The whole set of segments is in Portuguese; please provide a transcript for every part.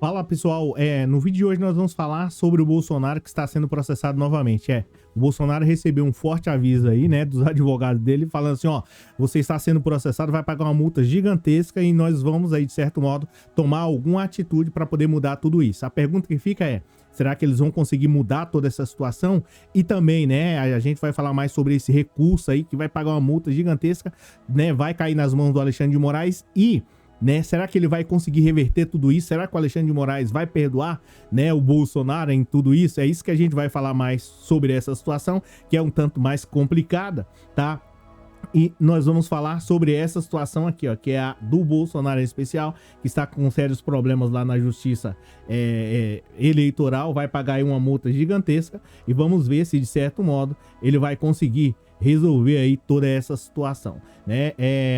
Fala pessoal, no vídeo de hoje nós vamos falar sobre o Bolsonaro que está sendo processado novamente. O Bolsonaro recebeu um forte aviso aí, né, dos advogados dele, falando assim, ó, você está sendo processado, vai pagar uma multa gigantesca e nós vamos aí, de certo modo, tomar alguma atitude para poder mudar tudo isso. A pergunta que fica é, será que eles vão conseguir mudar toda essa situação? E também, né, a gente vai falar mais sobre esse recurso aí, que vai pagar uma multa gigantesca, né, vai cair nas mãos do Alexandre de Moraes e... né? Será que ele vai conseguir reverter tudo isso? Será que o Alexandre de Moraes vai perdoar, né, o Bolsonaro em tudo isso? É isso que a gente vai falar mais sobre essa situação, que é um tanto mais complicada, tá? E nós vamos falar sobre essa situação aqui, ó, que é a do Bolsonaro em especial, que está com sérios problemas lá na justiça eleitoral, vai pagar aí uma multa gigantesca e vamos ver se, de certo modo, ele vai conseguir resolver aí toda essa situação, né?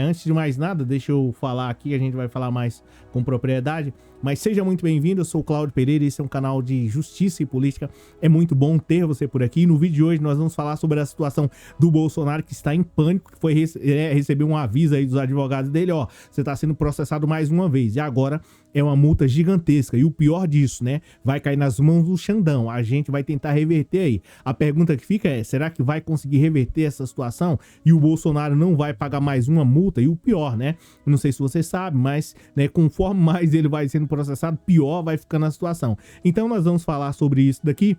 Antes de mais nada, deixa eu falar aqui, a gente vai falar mais com propriedade, mas seja muito bem-vindo, eu sou o Cláudio Pereira, esse é um canal de justiça e política, é muito bom ter você por aqui. E no vídeo de hoje nós vamos falar sobre a situação do Bolsonaro, que está em pânico, que foi receber um aviso aí dos advogados dele, ó, você está sendo processado mais uma vez, e agora é uma multa gigantesca, e o pior disso, né, vai cair nas mãos do Xandão, a gente vai tentar reverter aí. A pergunta que fica é, será que vai conseguir reverter essa situação e o Bolsonaro não vai pagar mais uma multa? E o pior, né, não sei se você sabe, mas, né, conforme mais ele vai sendo processado, pior vai ficando a situação. Então nós vamos falar sobre isso daqui,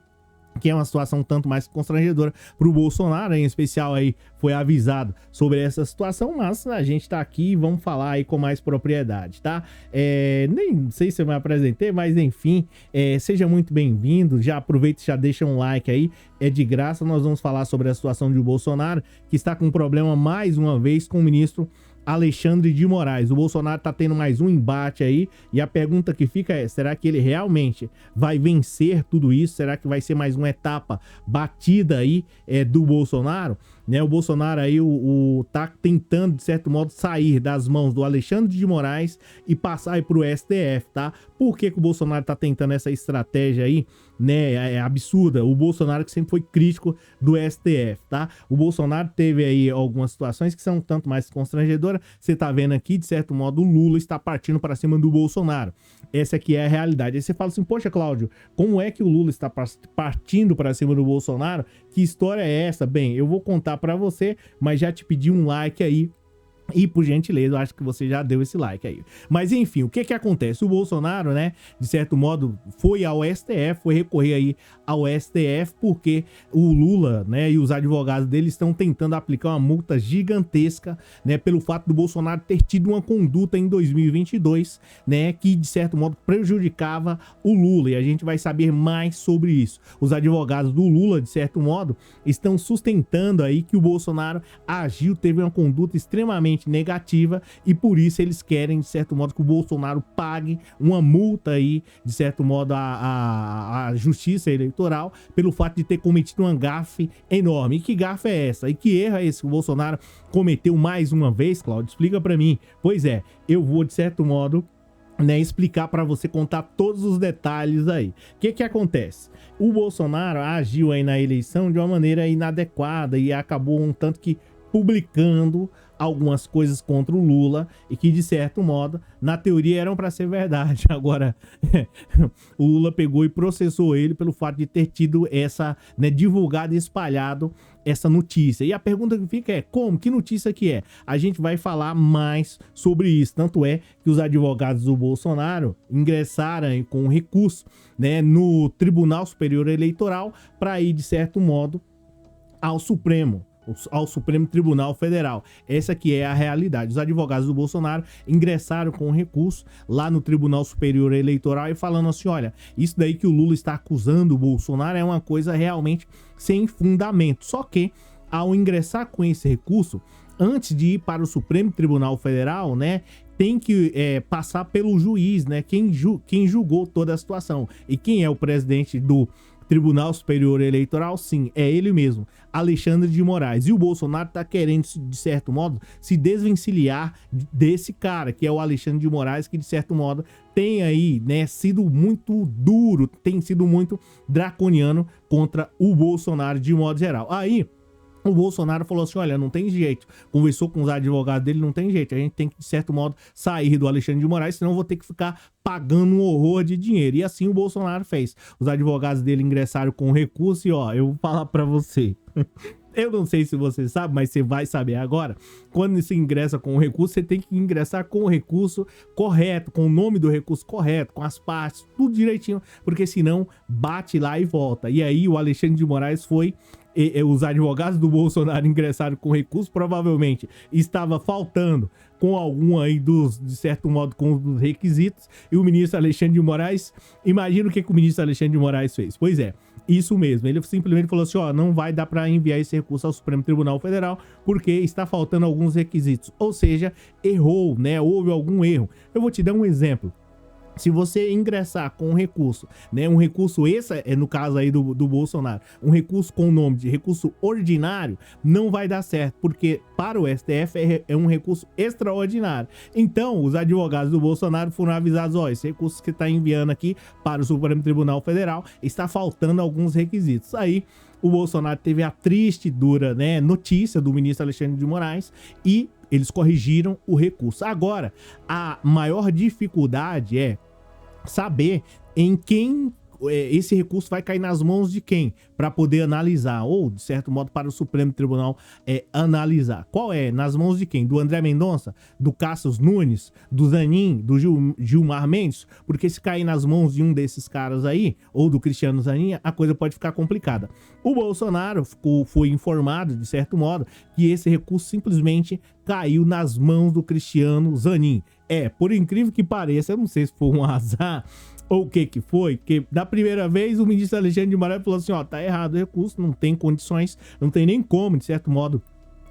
que é uma situação tanto mais constrangedora para o Bolsonaro, em especial aí foi avisado sobre essa situação, mas a gente tá aqui e vamos falar aí com mais propriedade, tá? Nem sei se eu me apresentei, mas enfim, seja muito bem-vindo, já aproveita e já deixa um like aí, é de graça. Nós vamos falar sobre a situação de Bolsonaro, que está com um problema mais uma vez com o ministro Alexandre de Moraes. O Bolsonaro tá tendo mais um embate aí, e a pergunta que fica é, será que ele realmente vai vencer tudo isso? Será que vai ser mais uma etapa batida aí do Bolsonaro? Né, o Bolsonaro aí tá tentando, de certo modo, sair das mãos do Alexandre de Moraes e passar aí pro STF, tá? Por que o Bolsonaro tá tentando essa estratégia aí, né, absurda? O Bolsonaro que sempre foi crítico do STF, tá? O Bolsonaro teve aí algumas situações que são tanto mais constrangedoras. Você tá vendo aqui, de certo modo, o Lula está partindo para cima do Bolsonaro. Essa aqui é a realidade. Aí você fala assim, poxa, Cláudio, como é que o Lula está partindo para cima do Bolsonaro? Que história é essa? Bem, eu vou contar para você, mas já te pedi um like aí. E por gentileza, eu acho que você já deu esse like aí. Mas enfim, o que que acontece? O Bolsonaro, né, de certo modo, foi ao STF, foi recorrer aí ao STF, porque o Lula, né, e os advogados dele estão tentando aplicar uma multa gigantesca, né, pelo fato do Bolsonaro ter tido uma conduta em 2022, né, que de certo modo prejudicava o Lula, e a gente vai saber mais sobre isso. Os advogados do Lula, de certo modo, estão sustentando aí que o Bolsonaro agiu, teve uma conduta extremamente negativa, e por isso eles querem, de certo modo, que o Bolsonaro pague uma multa aí, de certo modo, a justiça eleitoral, pelo fato de ter cometido uma gafe enorme. E que gafe é essa? E que erro é esse que o Bolsonaro cometeu mais uma vez, Cláudio? Explica pra mim. Pois é, eu vou, de certo modo, né, explicar para você, contar todos os detalhes aí. O que que acontece? O Bolsonaro agiu aí na eleição de uma maneira inadequada e acabou um tanto que publicando algumas coisas contra o Lula e que, de certo modo, na teoria eram para ser verdade. Agora, o Lula pegou e processou ele pelo fato de ter tido essa, né, divulgado e espalhado essa notícia. E a pergunta que fica é, como? Que notícia que é? A gente vai falar mais sobre isso. Tanto é que os advogados do Bolsonaro ingressaram com um recurso, né, no Tribunal Superior Eleitoral para ir, de certo modo, ao Supremo Tribunal Federal. Essa que é a realidade. Os advogados do Bolsonaro ingressaram com um recurso lá no Tribunal Superior Eleitoral e falando assim, olha, isso daí que o Lula está acusando o Bolsonaro é uma coisa realmente sem fundamento. Só que, ao ingressar com esse recurso, antes de ir para o Supremo Tribunal Federal, né, tem que passar pelo juiz, né, quem julgou toda a situação. E quem é o presidente do Tribunal Superior Eleitoral? Sim, é ele mesmo, Alexandre de Moraes. E o Bolsonaro tá querendo, de certo modo, se desvencilhar desse cara, que é o Alexandre de Moraes, que de certo modo tem aí, né, sido muito duro, tem sido muito draconiano contra o Bolsonaro de modo geral. Aí o Bolsonaro falou assim, olha, não tem jeito, conversou com os advogados dele, não tem jeito, a gente tem que, de certo modo, sair do Alexandre de Moraes, senão eu vou ter que ficar pagando um horror de dinheiro. E assim o Bolsonaro fez. Os advogados dele ingressaram com recurso e, ó, eu vou falar pra você... Eu não sei se você sabe, mas você vai saber agora. Quando se ingressa com o recurso, você tem que ingressar com o recurso correto, com o nome do recurso correto, com as partes, tudo direitinho, porque senão bate lá e volta. E aí o Alexandre de Moraes foi... os advogados do Bolsonaro ingressaram com recurso, provavelmente estava faltando com algum aí de certo modo, com os requisitos, e o ministro Alexandre de Moraes, imagina o que o ministro Alexandre de Moraes fez. Pois é, isso mesmo, ele simplesmente falou assim, ó, não vai dar para enviar esse recurso ao Supremo Tribunal Federal, porque está faltando alguns requisitos, ou seja, errou, né, houve algum erro. Eu vou te dar um exemplo. Se você ingressar com um recurso, né, um recurso, esse é no caso aí do Bolsonaro, um recurso com o nome de recurso ordinário, não vai dar certo, porque para o STF é um recurso extraordinário. Então, os advogados do Bolsonaro foram avisados, ó, esse recurso que está enviando aqui para o Supremo Tribunal Federal, está faltando alguns requisitos. Aí, o Bolsonaro teve a triste e dura, né, notícia do ministro Alexandre de Moraes e eles corrigiram o recurso. Agora, a maior dificuldade é saber em quem esse recurso vai cair nas mãos de quem, para poder analisar, ou de certo modo para o Supremo Tribunal analisar. Qual é? Nas mãos de quem? Do André Mendonça? Do Cassius Nunes? Do Zanin? Do Gilmar Mendes? Porque se cair nas mãos de um desses caras aí, ou do Cristiano Zanin, a coisa pode ficar complicada. O Bolsonaro foi informado, de certo modo, que esse recurso simplesmente caiu nas mãos do Cristiano Zanin. Por incrível que pareça, eu não sei se foi um azar ou o que foi, porque da primeira vez o ministro Alexandre de Moraes falou assim, ó, tá errado o recurso, não tem condições, não tem nem como, de certo modo,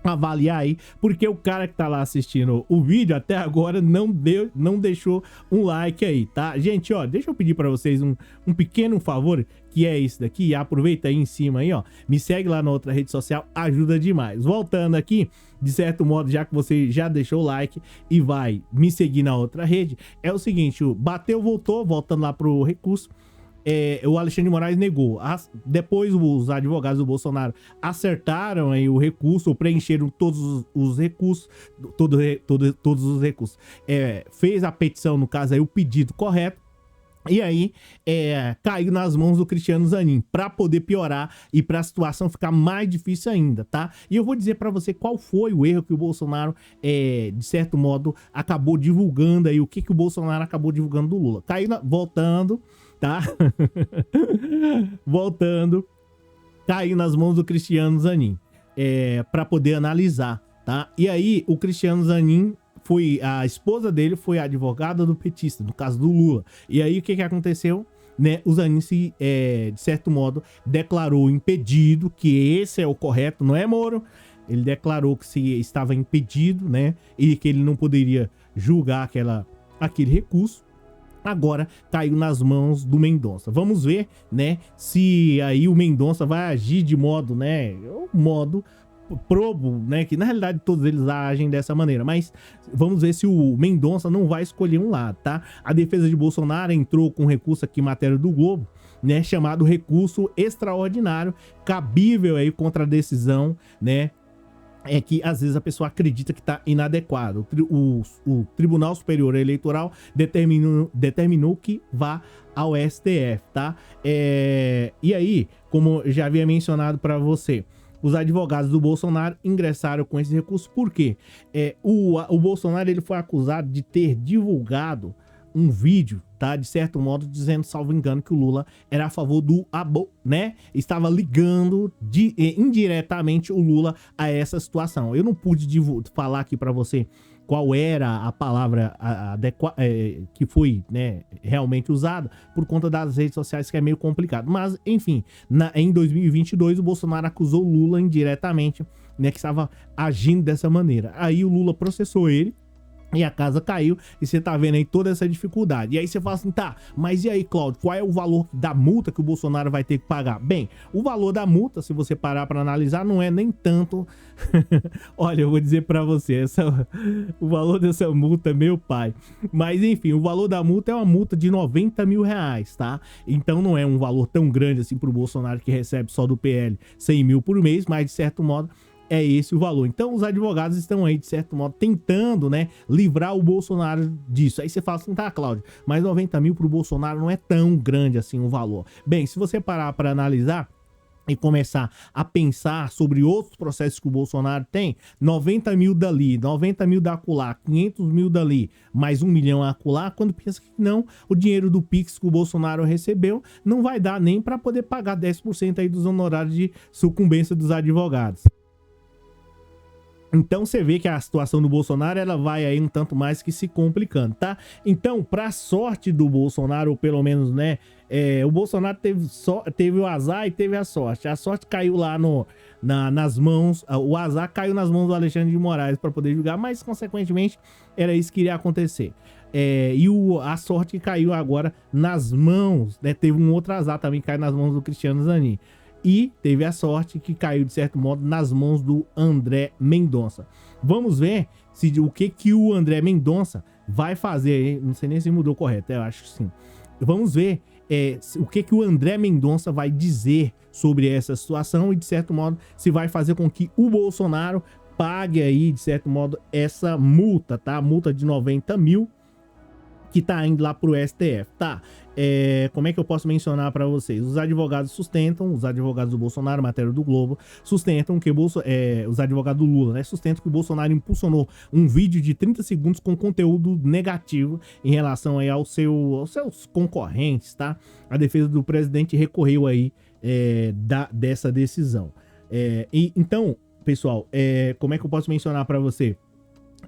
avaliar aí, porque o cara que tá lá assistindo o vídeo até agora não deixou um like aí, tá? Gente, ó, deixa eu pedir pra vocês um pequeno favor, que é esse daqui, aproveita aí em cima aí, ó, me segue lá na outra rede social, ajuda demais. Voltando aqui, de certo modo, já que você já deixou o like e vai me seguir na outra rede, é o seguinte, bateu, voltou, voltando lá pro recurso, o Alexandre de Moraes negou. Depois os advogados do Bolsonaro acertaram aí o recurso, ou preencheram todos os recursos, todos os recursos. Fez a petição, no caso aí, o pedido correto. E aí, caiu nas mãos do Cristiano Zanin, para poder piorar e para a situação ficar mais difícil ainda, tá? E eu vou dizer para você qual foi o erro que o Bolsonaro, de certo modo, acabou divulgando aí, o que o Bolsonaro acabou divulgando do Lula. Voltando, tá? Voltando, caiu nas mãos do Cristiano Zanin, para poder analisar, tá? E aí, o Cristiano Zanin, a esposa dele foi a advogada do petista, no caso do Lula. E aí, o que aconteceu? Né, o Zanin, de certo modo, declarou impedido, que esse é o correto, não é, Moro? Ele declarou que estava impedido, né, e que ele não poderia julgar aquele recurso. Agora caiu nas mãos do Mendonça. Vamos ver, né, se aí o Mendonça vai agir de modo, né, probo, né, que na realidade todos eles agem dessa maneira, mas vamos ver se o Mendonça não vai escolher um lado, tá? A defesa de Bolsonaro entrou com recurso aqui, matéria do Globo, né, chamado recurso extraordinário, cabível aí contra a decisão, né, que às vezes a pessoa acredita que está inadequado. O Tribunal Superior Eleitoral determinou que vá ao STF, tá? E aí, como eu já havia mencionado para você, os advogados do Bolsonaro ingressaram com esse recurso. Por quê? O Bolsonaro, ele foi acusado de ter divulgado um vídeo, tá? De certo modo, dizendo, salvo engano, que o Lula era a favor do aborto, né? Estava ligando indiretamente o Lula a essa situação. Eu não pude falar aqui para você qual era a palavra que foi, né, realmente usada, por conta das redes sociais, que é meio complicado. Mas, enfim, em 2022, o Bolsonaro acusou o Lula indiretamente, né, que estava agindo dessa maneira. Aí o Lula processou ele, e a casa caiu, e você tá vendo aí toda essa dificuldade. E aí você fala assim, tá, mas e aí, Cláudio, qual é o valor da multa que o Bolsonaro vai ter que pagar? Bem, o valor da multa, se você parar para analisar, não é nem tanto... Olha, eu vou dizer para você, o valor dessa multa, meu pai. Mas enfim, o valor da multa é uma multa de 90 mil reais, tá? Então não é um valor tão grande assim pro Bolsonaro, que recebe só do PL 100 mil por mês, mas de certo modo é esse o valor. Então os advogados estão aí, de certo modo, tentando, né, livrar o Bolsonaro disso. Aí você fala assim, tá, Cláudio, mas 90 mil pro Bolsonaro não é tão grande assim o valor. Bem, se você parar para analisar e começar a pensar sobre outros processos que o Bolsonaro tem, 90 mil dali, 90 mil da acolá, 500 mil dali, mais 1 milhão acolá, quando pensa que não, o dinheiro do Pix que o Bolsonaro recebeu não vai dar nem para poder pagar 10% aí dos honorários de sucumbência dos advogados. Então você vê que a situação do Bolsonaro, ela vai aí um tanto mais que se complicando, tá? Então, pra sorte do Bolsonaro, ou pelo menos, né, o Bolsonaro teve o azar e teve a sorte. A sorte caiu lá nas mãos, o azar caiu nas mãos do Alexandre de Moraes para poder julgar, mas consequentemente era isso que iria acontecer. A sorte caiu agora nas mãos, né? Teve um outro azar também, caiu nas mãos do Cristiano Zanin. E teve a sorte que caiu, de certo modo, nas mãos do André Mendonça. Vamos ver o que o André Mendonça vai fazer. Não sei nem se mudou correto, eu acho que sim. Vamos ver o que o André Mendonça vai dizer sobre essa situação e, de certo modo, se vai fazer com que o Bolsonaro pague aí, de certo modo, essa multa, tá? Multa de 90 mil que tá indo lá pro STF, tá? Como é que eu posso mencionar para vocês? Os advogados sustentam, os advogados do Bolsonaro, matéria do Globo, sustentam que os advogados do Lula, né, sustentam que o Bolsonaro impulsionou um vídeo de 30 segundos com conteúdo negativo em relação aí aos seus concorrentes, tá? A defesa do presidente recorreu aí dessa decisão. Então, pessoal, como é que eu posso mencionar para você?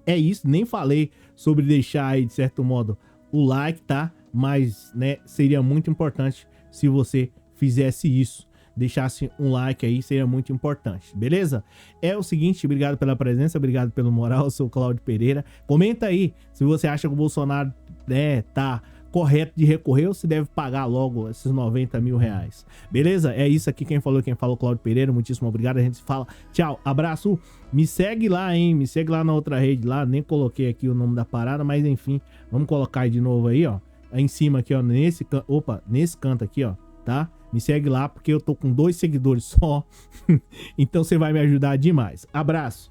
É isso, nem falei sobre deixar aí, de certo modo, o like, tá? Mas, né, seria muito importante se você fizesse isso. Deixasse um like aí, seria muito importante, beleza? É o seguinte, obrigado pela presença, obrigado pelo moral, eu sou o Cláudio Pereira. Comenta aí se você acha que o Bolsonaro, né, tá correto de recorrer ou se deve pagar logo esses 90 mil reais. Beleza? É isso aqui, quem falou, Cláudio Pereira. Muitíssimo obrigado, a gente se fala. Tchau, abraço. Me segue lá, hein? Me segue lá na outra rede lá. Nem coloquei aqui o nome da parada, mas enfim, vamos colocar aí de novo aí, ó. Aí em cima aqui, ó, nesse canto aqui, ó, tá? Me segue lá porque eu tô com 2 seguidores só. Então você vai me ajudar demais. Abraço.